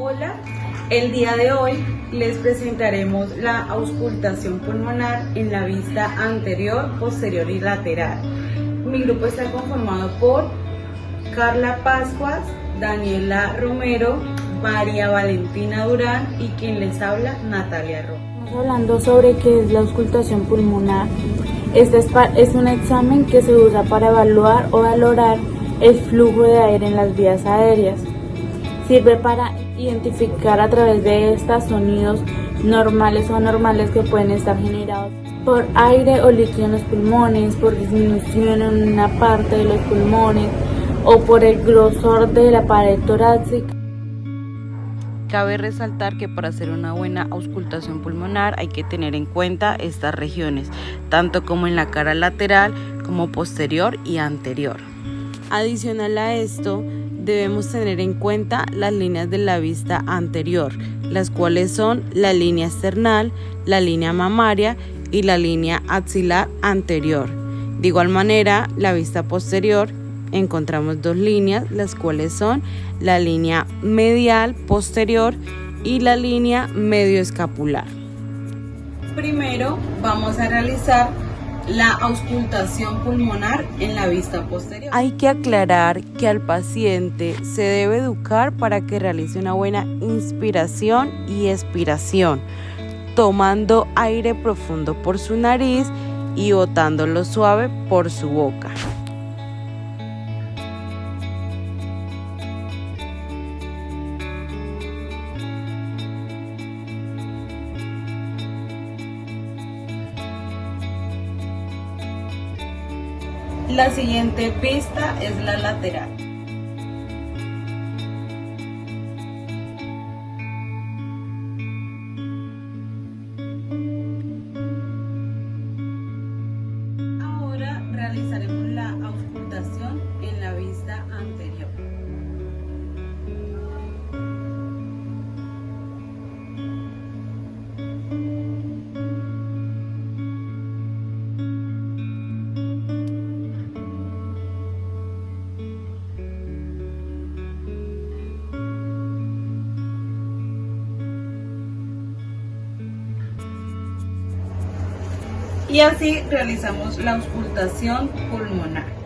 Hola, el día de hoy les presentaremos la auscultación pulmonar en la vista anterior, posterior y lateral. Mi grupo está conformado por Carla Pascuas, Daniela Romero, María Valentina Durán y quien les habla, Natalia Rojas. Estamos hablando sobre qué es la auscultación pulmonar. Este es un examen que se usa para evaluar o valorar el flujo de aire en las vías aéreas. Sirve para identificar a través de estas sonidos normales o anormales que pueden estar generados por aire o líquido en los pulmones, por disminución en una parte de los pulmones o por el grosor de la pared torácica. Cabe resaltar que para hacer una buena auscultación pulmonar hay que tener en cuenta estas regiones, tanto como en la cara lateral como posterior y anterior. Adicional a esto, debemos tener en cuenta las líneas de la vista anterior, las cuales son la línea esternal, la línea mamaria y la línea axilar anterior. De igual manera, la vista posterior encontramos dos líneas, las cuales son la línea medial posterior y la línea medioescapular. Primero vamos a realizar la auscultación pulmonar en la vista posterior. Hay que aclarar que al paciente se debe educar para que realice una buena inspiración y expiración, tomando aire profundo por su nariz y botándolo suave por su boca. La siguiente pista es la lateral. Ahora realizaremos la auscultación en la vista anterior. Y así realizamos la auscultación pulmonar.